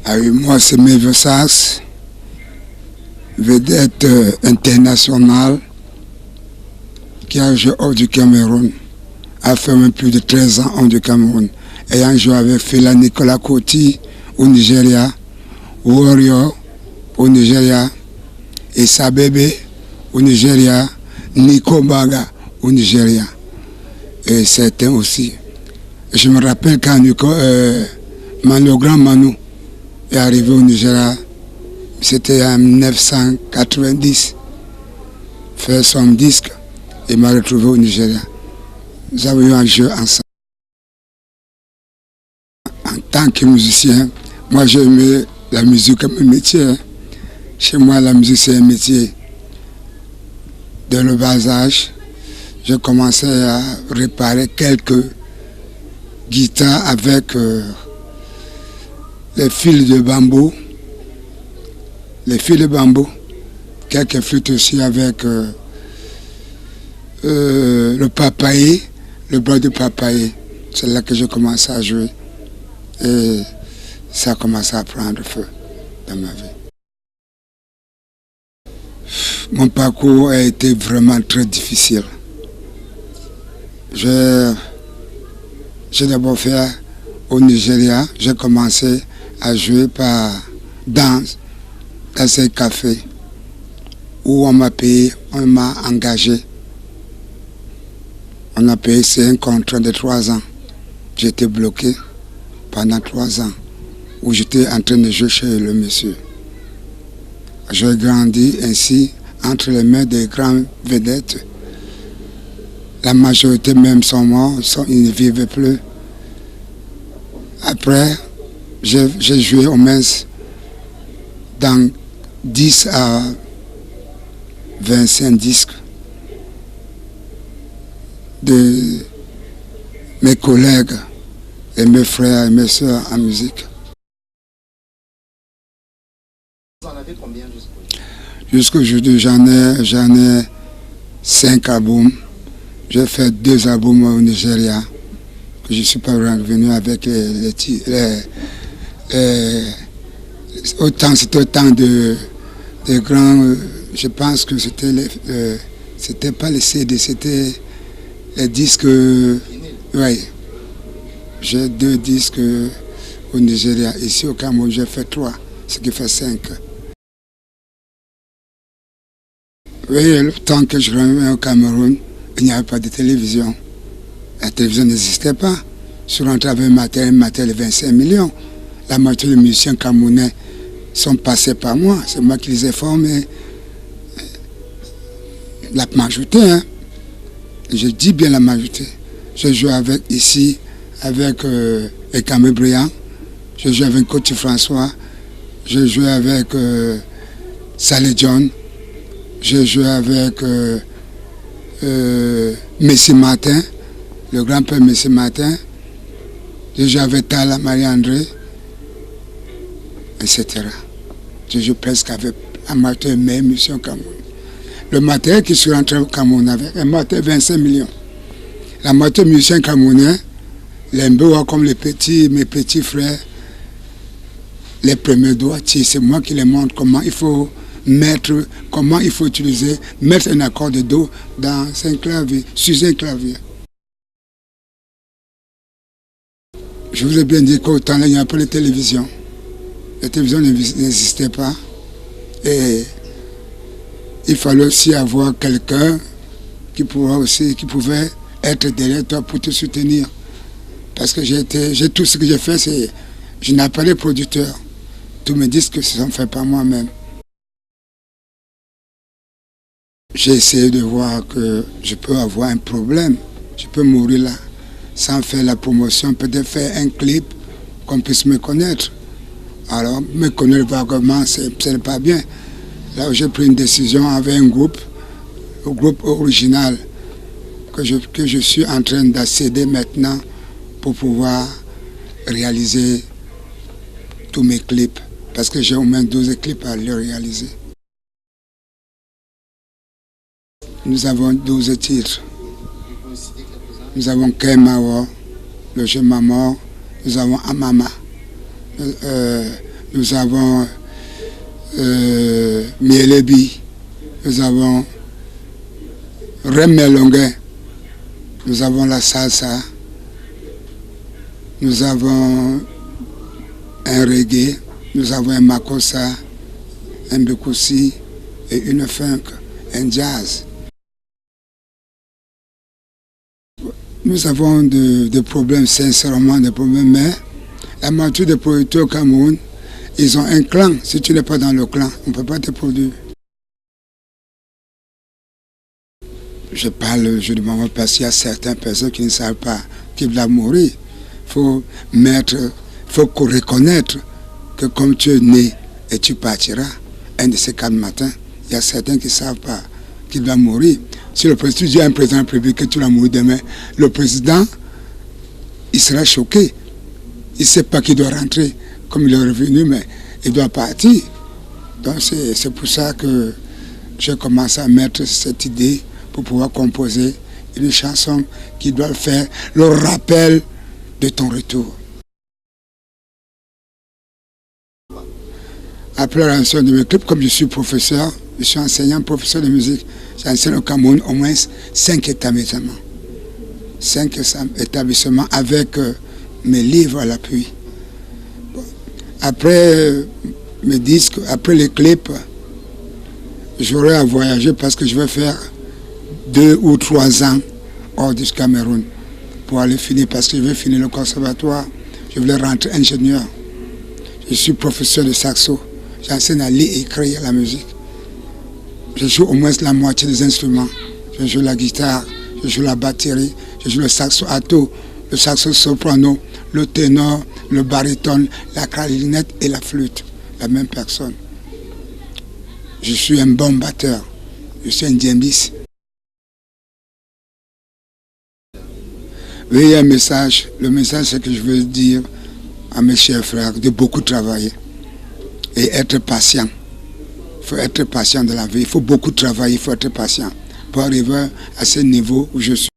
Ah oui, moi c'est Mévio Sax, vedette internationale qui a joué hors du Cameroun, a fait même plus de 13 ans hors du Cameroun, ayant joué avec Fela Nicolas Koti au Nigeria, Warrior au Nigeria, Issa Bebe au Nigeria, Nico Baga au Nigeria, et certains aussi. Je me rappelle quand le grand Manu est arrivé au Nigeria, c'était en 1990, faire son disque, et m'a retrouvé au Nigeria. Nous avons eu un jeu ensemble. En tant que musicien, moi j'ai aimé la musique comme un métier. Chez moi, la musique c'est un métier. Dès le bas âge, j'ai commencé à réparer quelques guitares avec les fils de bambou, quelques flûtes aussi avec le papaye, le bois de papaye. C'est là que j'ai commencé à jouer et ça a commencé à prendre feu dans ma vie. Mon parcours a été vraiment très difficile. J'ai d'abord fait au Nigeria, j'ai commencé à jouer dans un café où on m'a payé, on m'a engagé. On a payé, c'est un contrat de 3 ans. J'étais bloqué pendant 3 ans où j'étais en train de jouer chez le monsieur. J'ai grandi ainsi entre les mains des grandes vedettes. La majorité même sont morts, ils ne vivaient plus. Après, j'ai joué au moins dans 10 à 25 disques de mes collègues et mes frères et mes soeurs en musique. Vous en avez combien jusqu'aujourd'hui? J'en ai 5 albums. J'ai fait 2 albums au Nigeria, que je ne suis pas revenu avec c'était autant de grands, je pense que c'était pas les CD, c'était les disques, oui. J'ai 2 disques au Nigeria, ici au Cameroun j'ai fait 3, ce qui fait 5. Oui, le temps que je revenais au Cameroun, il n'y avait pas de télévision. La télévision n'existait pas. Je suis rentré avec un matériel de 25 millions. La moitié des musiciens camerounais sont passés par moi. C'est moi qui les ai formés. La majorité, hein. Je dis bien la majorité. Je joue ici avec Ekame Briand. Je joue avec Coty François. Je joue avec Saleh John. Je joue avec Messi Martin, le grand-père Messi Martin. Je joue avec Tala Marie-André, etc. Je joue presque avec la moitié de mes émissions au Cameroun. Le matériel qui suis rentré au Cameroun avec un matériel de 25 millions. La moitié des musiciens camerounais, les Mbewa comme mes petits frères, les premiers doigtiers, c'est moi qui les montre comment il faut mettre un accord de Do dans un clavier, sur un clavier. Je vous ai bien dit qu'au temps là, il n'y a pas de télévision. La télévision n'existait pas. Et il fallait aussi avoir quelqu'un qui pouvait être derrière toi pour te soutenir. Parce que tout ce que j'ai fait, c'est je n'ai pas de producteur. Tous mes disques, ce sont faits par moi-même. J'ai essayé de voir que je peux avoir un problème. Je peux mourir là, sans faire la promotion, peut-être faire un clip, qu'on puisse me connaître. Alors, me connaître vaguement, ce n'est pas bien. Là où j'ai pris une décision avec un groupe, le groupe original, que je suis en train d'accéder maintenant pour pouvoir réaliser tous mes clips. Parce que j'ai au moins 12 clips à les réaliser. Nous avons 12 titres. Nous avons Kemawa, le jeu Maman, nous avons Amama, nous avons Mielebi, nous avons Remelongue, nous avons la salsa, nous avons un reggae, nous avons un makossa, un bekusi et une funk, un jazz. Nous avons des problèmes, sincèrement des problèmes, mais la majorité des producteurs au Cameroun, ils ont un clan. Si tu n'es pas dans le clan, on ne peut pas te produire. Je parle, je demande parce qu'il y a certaines personnes qui ne savent pas qu'ils doivent mourir. Il faut reconnaître que comme tu es né et tu partiras, un de ces 4 matins, il y a certains qui ne savent pas qu'il doit mourir. Si le président dit à un président public que tu vas mourir demain, le président, il sera choqué. Il ne sait pas qu'il doit rentrer comme il est revenu, mais il doit partir. Donc c'est pour ça que j'ai commencé à mettre cette idée pour pouvoir composer une chanson qui doit faire le rappel de ton retour. Après la réalisation de mes clips, comme je suis professeur, je suis enseignant, professeur de musique, j'enseigne au Cameroun au moins 5 établissements. 5 établissements avec mes livres à l'appui. Bon. Après mes disques, après les clips, j'aurai à voyager parce que je vais faire 2 ou 3 ans hors du Cameroun pour aller finir, parce que je vais finir le conservatoire, je voulais rentrer ingénieur. Je suis professeur de saxo, j'enseigne à lire et écrire la musique. Je joue au moins la moitié des instruments. Je joue la guitare, je joue la batterie, je joue le saxo alto, le saxo soprano, le ténor, le baryton, la clarinette et la flûte. La même personne. Je suis un bon batteur. Je suis un djembis. Oui, il y a un message. Le message, c'est que je veux dire à mes chers frères de beaucoup travailler et être patient. Il faut être patient de la vie, il faut beaucoup travailler, il faut être patient pour arriver à ce niveau où je suis.